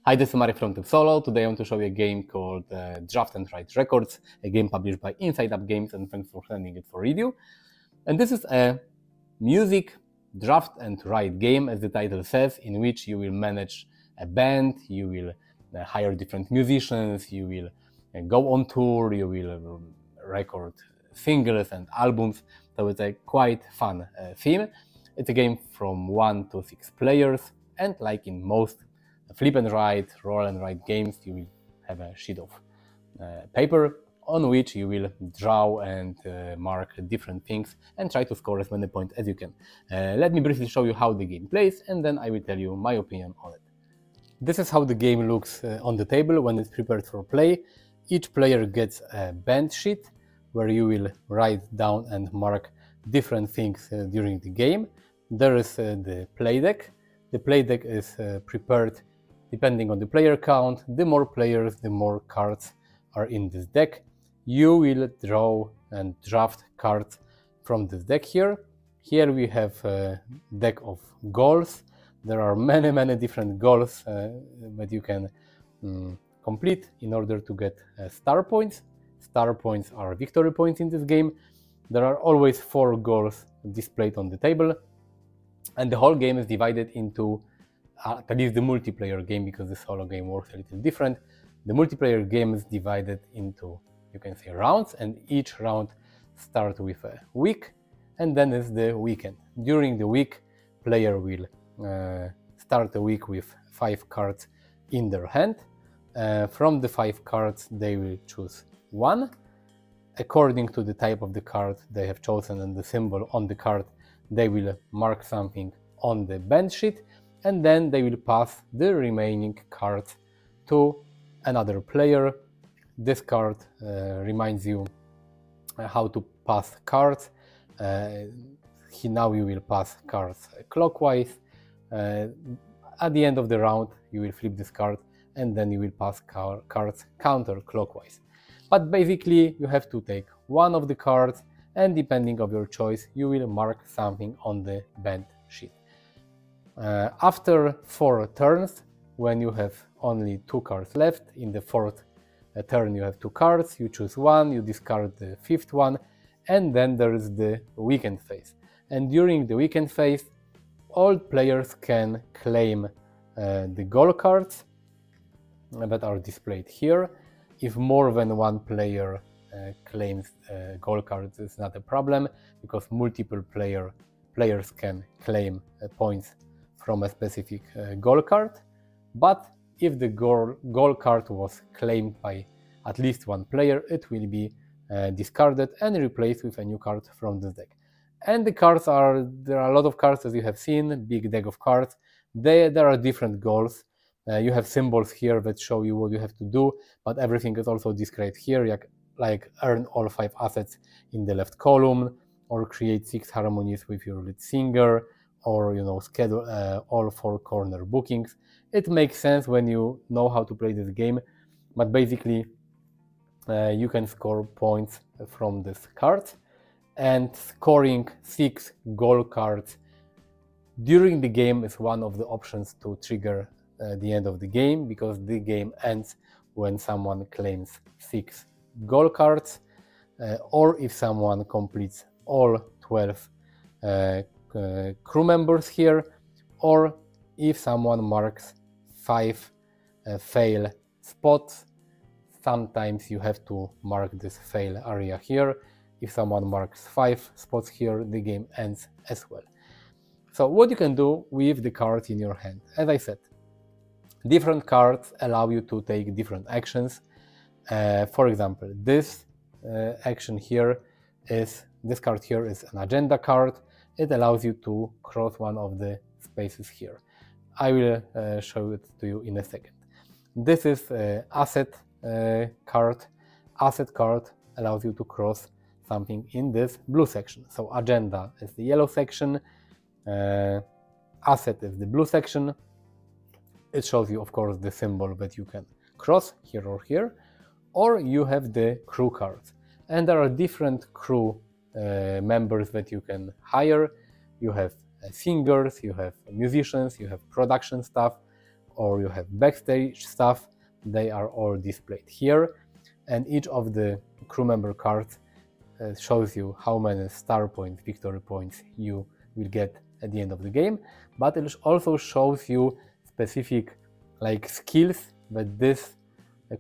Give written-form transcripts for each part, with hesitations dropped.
Hi, this is Marek from Tryb Solo. Today I want to show you a game called Draft and Write Records, a game published by Inside Up Games, and thanks for sending it for review. And this is a music draft and write game, as the title says, in which you will manage a band, you will hire different musicians, you will go on tour, you will record singles and albums. So it's a quite fun theme. It's a game from 1 to 6 players, and like in most flip and write, roll and write games, you will have a sheet of paper on which you will draw and mark different things and try to score as many points as you can. Let me briefly show you how the game plays, and then I will tell you my opinion on it. This is how the game looks on the table when it's prepared for play. Each player gets a band sheet where you will write down and mark different things during the game. There is the play deck. The play deck is prepared depending on the player count. The more players, the more cards are in this deck. You will draw and draft cards from this deck here. Here we have a deck of goals. There are many different goals that you can complete in order to get star points. Star points are victory points in this game. There are always 4 goals displayed on the table, and the whole game is divided into at least the multiplayer game, because the solo game works a little different. The multiplayer game is divided into, you can say, rounds, and each round starts with a week, and then is the weekend. During the week, player will start the week with 5 cards in their hand. From the 5 cards, they will choose one. According to the type of the card they have chosen and the symbol on the card, they will mark something on the band sheet, and then they will pass the remaining cards to another player. This card reminds you how to pass cards. Now you will pass cards clockwise. At the end of the round, you will flip this card, and then you will pass cards counterclockwise. But basically, you have to take one of the cards, and depending on your choice, you will mark something on the band sheet. After 4 turns, when you have only 2 cards left, in the 4th turn you have 2 cards, you choose one, you discard the 5th one, and then there is the weekend phase. And during the weekend phase, all players can claim the goal cards that are displayed here. If more than one player claims goal cards, it's not a problem, because multiple players can claim points from a specific goal card. But if the goal card was claimed by at least one player, it will be discarded and replaced with a new card from this deck. And the cards there are a lot of cards, as you have seen, big deck of cards. There are different goals. You have symbols here that show you what you have to do, but everything is also described here, like earn all 5 assets in the left column, or create 6 harmonies with your lead singer, or schedule all 4 corner bookings. It makes sense when you know how to play this game, but basically you can score points from these cards, and scoring 6 goal cards during the game is one of the options to trigger the end of the game, because the game ends when someone claims 6 goal cards, or if someone completes all 12 crew members here, or if someone marks 5 fail spots. Sometimes you have to mark this fail area here. If someone marks 5 spots here, the game ends as well. So what you can do with the cards in your hand? As I said, different cards allow you to take different actions. For example, this action here this card here is an agenda card. It allows you to cross one of the spaces here. I will show it to you in a second. This is asset card. Asset card allows you to cross something in this blue section. So agenda is the yellow section, asset is the blue section. It shows you, of course, the symbol that you can cross here or here, or you have the crew cards. And there are different crew members that you can hire. You have singers, you have musicians, you have production staff. or you have backstage stuff, they are all displayed here. And each of the crew member cards shows you how many star points, victory points you will get at the end of the game, but it also shows you specific like skills that this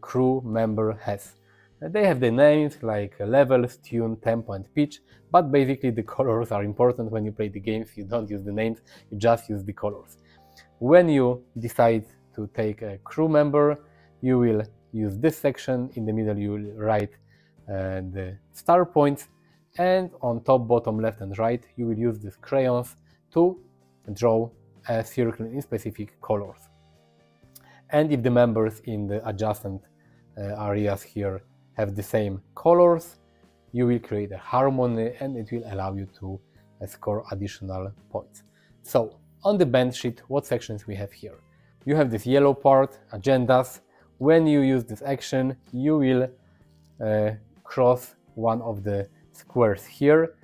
crew member has. They have the names like levels, tune, tempo and pitch, but basically the colors are important when you play the games. You don't use the names, you just use the colors. When you decide to take a crew member, you will use this section. In the middle you will write the star points, and on top, bottom, left and right you will use these crayons to draw a circle in specific colors. And if the members in the adjacent areas here have the same colors, you will create a harmony and it will allow you to score additional points. So on the band sheet, what sections we have here? You have this yellow part, agendas. When you use this action, you will cross one of the squares here.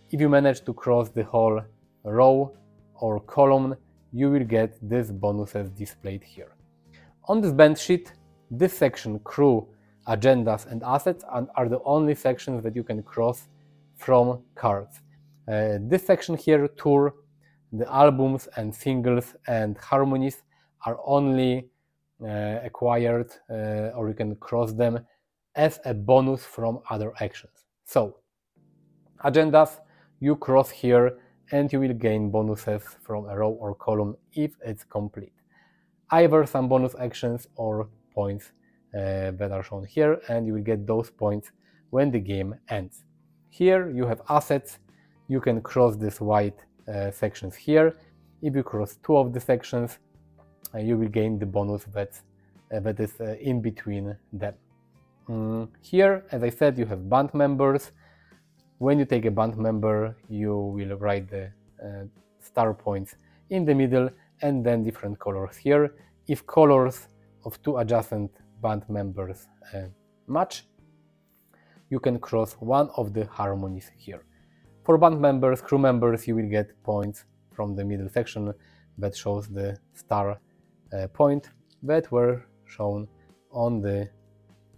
If you manage to cross the whole row or column, you will get these bonuses displayed here. On this band sheet, this section, crew, agendas and assets, are the only sections that you can cross from cards. This section here, tour, the albums and singles and harmonies, are only acquired or you can cross them as a bonus from other actions. So agendas, you cross here and you will gain bonuses from a row or column if it's complete. Either some bonus actions or points that are shown here, and you will get those points when the game ends. Here you have assets. You can cross these white sections here. If you cross two of the sections, you will gain the bonus that is in between them. Here, as I said, you have band members. When you take a band member, you will write the star points in the middle and then different colors here. If colors of two adjacent band members match, you can cross one of the harmonies here. For band members, crew members, you will get points from the middle section that shows the star point that were shown on the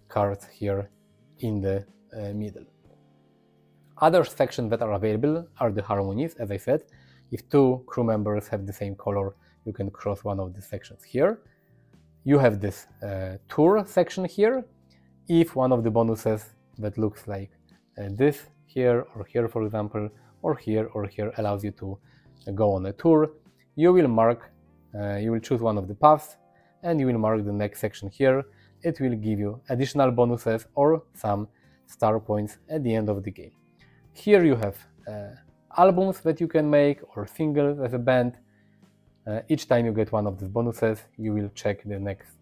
cards here in the middle. Other sections that are available are the harmonies. As I said, if two crew members have the same color, you can cross one of the sections here. You have this tour section here. If one of the bonuses that looks like this here or here, for example, or here allows you to go on a tour, you will mark, you will choose one of the paths and you will mark the next section here. It will give you additional bonuses or some star points at the end of the game. Here you have albums that you can make or singles as a band. Each time you get one of these bonuses, you will check the next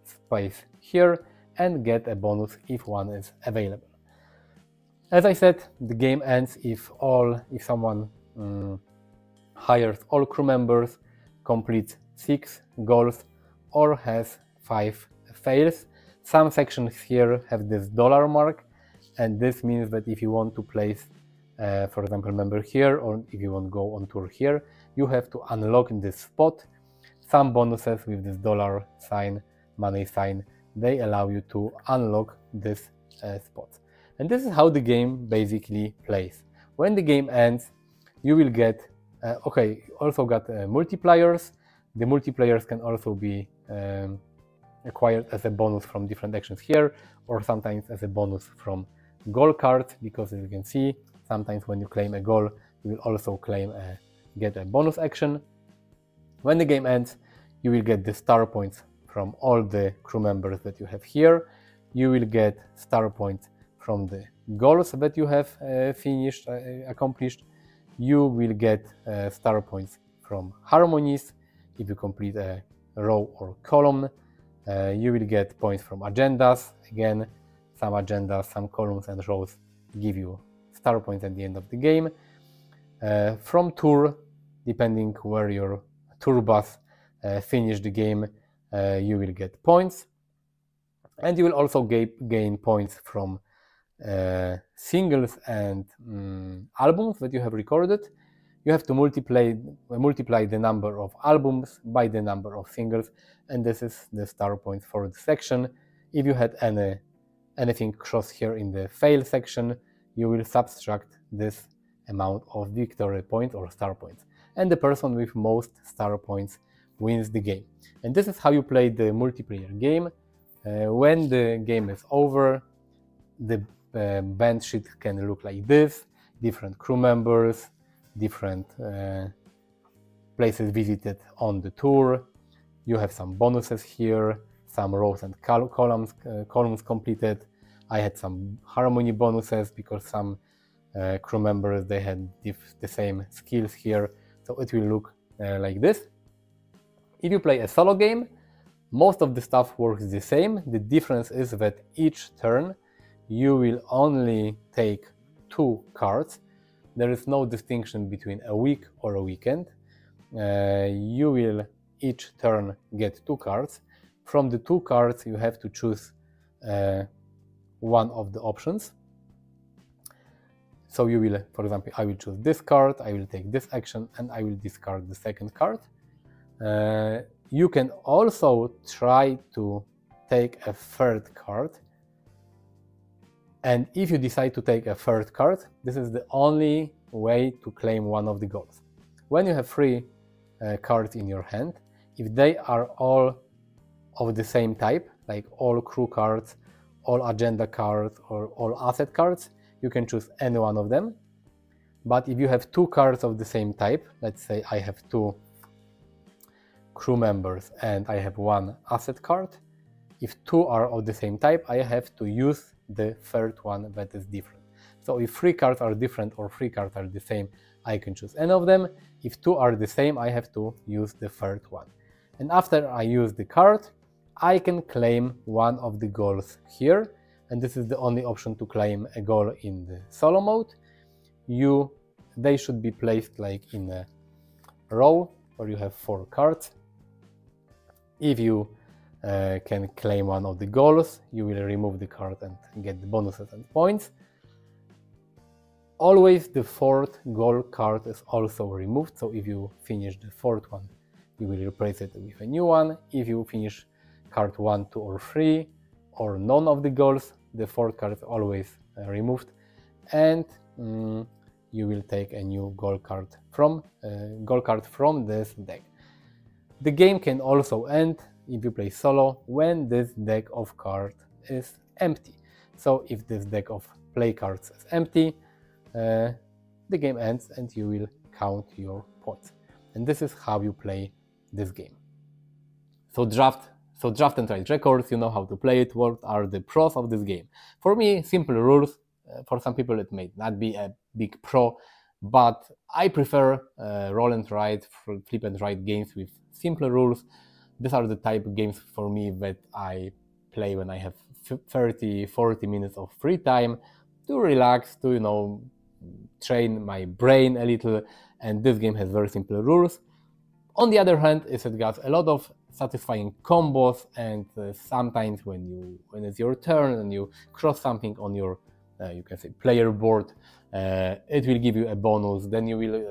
space here and get a bonus if one is available. As I said, the game ends if someone hires all crew members, completes 6 goals, or has 5 fails. Some sections here have this dollar mark, and this means that if you want to place, for example, member here, or if you want to go on tour here, you have to unlock this spot. Some bonuses with this dollar sign, money sign, they allow you to unlock this spot. And this is how the game basically plays. When the game ends, you will get, also got multipliers. The multipliers can also be acquired as a bonus from different actions here, or sometimes as a bonus from goal cards, because as you can see, sometimes when you claim a goal, you will also get a bonus action. When the game ends, you will get the star points from all the crew members that you have here. You will get star points from the goals that you have accomplished. You will get star points from harmonies if you complete a row or column. You will get points from agendas. Again, some agendas, some columns and rows give you star points at the end of the game. From tour, depending where your tour bus finish the game, you will get points. And you will also gain points from singles and albums that you have recorded. you have to multiply the number of albums by the number of singles, and this is the star points for the section. If you had anything crossed here in the fail section, you will subtract this amount of victory points or star points, and the person with most star points wins the game. And this is how you play the multiplayer game. When the game is over, the band sheet can look like this: different crew members, different places visited on the tour. You have some bonuses here, some rows and columns completed. I had some harmony bonuses because some crew members, they had the same skills here, so it will look like this. If you play a solo game, most of the stuff works the same. The difference is that each turn you will only take 2 cards. There is no distinction between a week or a weekend. You will each turn get 2 cards. From the 2 cards you have to choose one of the options. So you will, for example, I will choose this card, I will take this action, and I will discard the second card. You can also try to take a third card, and if you decide to take a third card, this is the only way to claim one of the goals. When you have 3 cards in your hand, if they are all of the same type, like all crew cards, all agenda cards, or all asset cards, you can choose any one of them. But if you have 2 cards of the same type, let's say I have 2 crew members and I have 1 asset card, if 2 are of the same type, I have to use the third one that is different. So if 3 cards are different or 3 cards are the same, I can choose any of them. If 2 are the same, I have to use the third one. And after I use the card, I can claim one of the goals here, and this is the only option to claim a goal in the solo mode. They should be placed like in a row where you have 4 cards. If you can claim one of the goals, you will remove the card and get the bonuses and points. Always the 4th goal card is also removed, so if you finish the 4th one, you will replace it with a new one. If you finish card 1, 2 or 3 or none of the goals, the 4th card is always removed, and you will take a new goal card from this deck. The game can also end, if you play solo, when this deck of cards is empty. So if this deck of play cards is empty, the game ends and you will count your points. And this is how you play this game. So draft and write records, you know how to play it. What are the pros of this game? For me, simple rules. For some people it may not be a big pro, but I prefer roll and write, flip and write games with simple rules. These are the type of games for me that I play when I have 30-40 minutes of free time to relax, to, you know, train my brain a little, and this game has very simple rules. On the other hand, it got a lot of satisfying combos, and sometimes when it's your turn and you cross something on your you can say player board, it will give you a bonus, then you will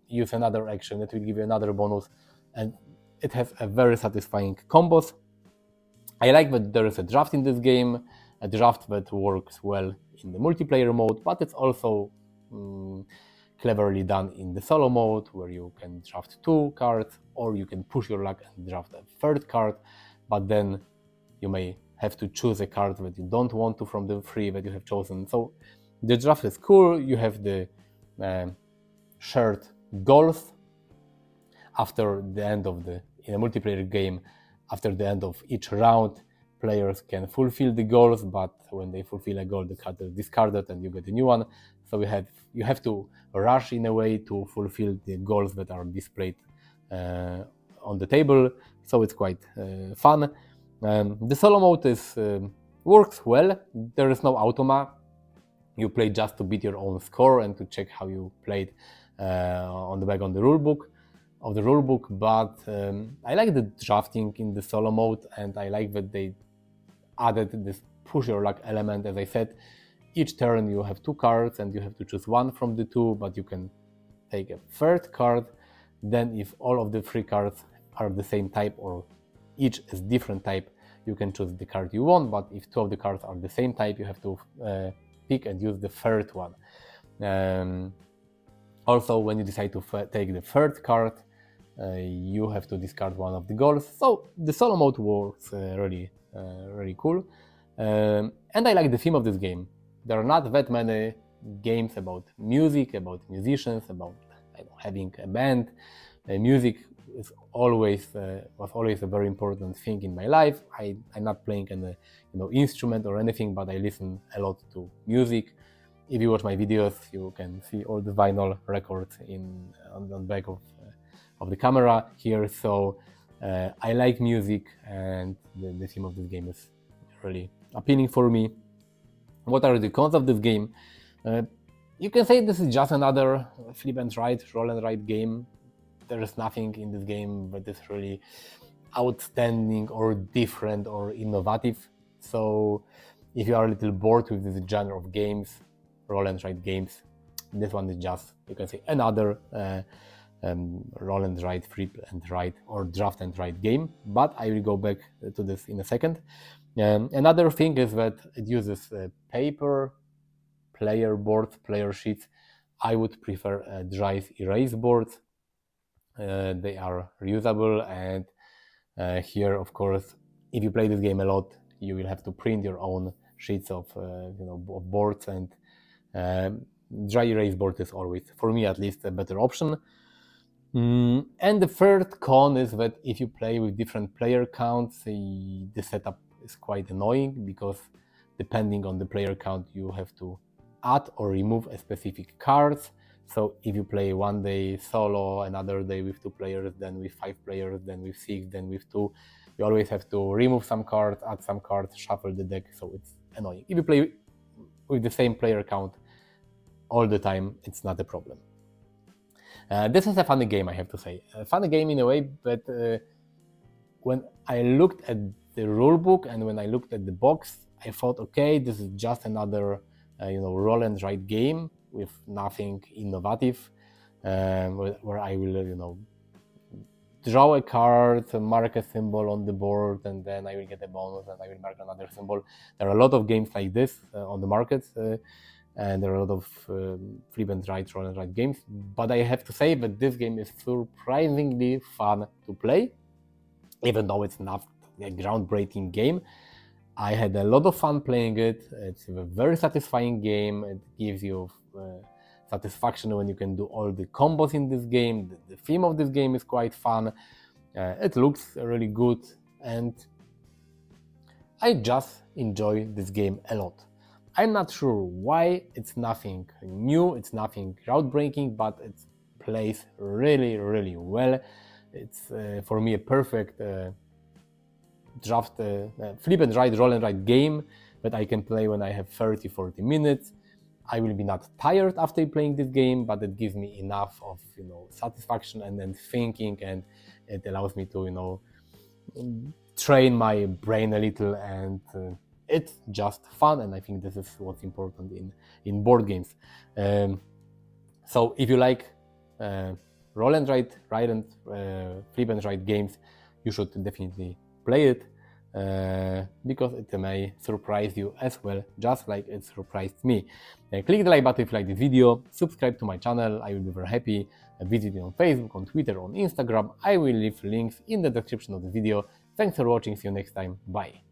use another action, it will give you another bonus, and it has a very satisfying combos. I like that there is a draft in this game, a draft that works well in the multiplayer mode, but it's also cleverly done in the solo mode, where you can draft 2 cards, or you can push your luck and draft a 3rd card, but then you may have to choose a card that you don't want to from the 3 that you have chosen. So the draft is cool. You have the shared goals after the end of in a multiplayer game. After the end of each round, players can fulfill the goals, but when they fulfill a goal, the card is discarded and you get a new one. So you have to rush in a way to fulfill the goals that are displayed on the table. So it's quite fun. The solo mode works well. There is no automa. You play just to beat your own score and to check how you played on the back of the rulebook. But I like the drafting in the solo mode, and I like that they added this push your luck element. As I said, each turn you have 2 cards and you have to choose one from the 2, but you can take a third card. Then if all of the 3 cards are the same type or each is different type, you can choose the card you want, but if 2 of the cards are the same type, you have to pick and use the third one. Also, when you decide to take the third card, you have to discard one of the goals. So the solo mode works really cool. And I like the theme of this game. There are not that many games about music, about musicians, about having a band. Music is was always a very important thing in my life. I'm not playing an instrument or anything, but I listen a lot to music. If you watch my videos, you can see all the vinyl records on the back of the camera here. So I like music, and the theme of this game is really appealing for me. What are the cons of this game? You can say this is just another flip and write, roll and write game. There is nothing in this game that is really outstanding or different or innovative. So if you are a little bored with this genre of games, roll and write games, this one is just, you can say, another roll and write, flip and write, or draft and write game. But I will go back to this in a second. Another thing is that it uses paper, player boards, player sheets. I would prefer dry erase boards. They are reusable, and here, of course, if you play this game a lot, you will have to print your own sheets of of boards, and dry erase board is always, for me at least, a better option. And the third con is that if you play with different player counts, the setup is quite annoying, because depending on the player count, you have to add or remove a specific cards. So if you play one day solo, another day with 2 players, then with 5 players, then with 6, then with 2, you always have to remove some cards, add some cards, shuffle the deck, so it's annoying. If you play with the same player count all the time, it's not a problem. This is a funny game, I have to say. A funny game in a way, but when I looked at the rulebook and when I looked at the box, I thought, okay, this is just another roll and write game with nothing innovative, where I will draw a card, mark a symbol on the board, and then I will get a bonus and I will mark another symbol. There are a lot of games like this on the market, and there are a lot of flip and write, roll and write games, but I have to say that this game is surprisingly fun to play, even though it's not a groundbreaking game. I had a lot of fun playing it. It's a very satisfying game. It gives you satisfaction when you can do all the combos in this game. The theme of this game is quite fun. It looks really good, and I just enjoy this game a lot. I'm not sure why. It's nothing new, it's nothing groundbreaking, but it plays really, really well. It's for me a perfect draft, flip and write, roll and write game that I can play when I have 30-40 minutes. I will be not tired after playing this game, but it gives me enough of satisfaction and thinking, and it allows me to train my brain a little, and it's just fun, and I think this is what's important in board games. So if you like roll and write, flip and write games, you should definitely play it, because it may surprise you as well, just like it surprised me. Click the like button if you like this video, subscribe to my channel, I will be very happy. Visit me on Facebook, on Twitter, on Instagram. I will leave links in the description of the video. Thanks for watching, see you next time, bye.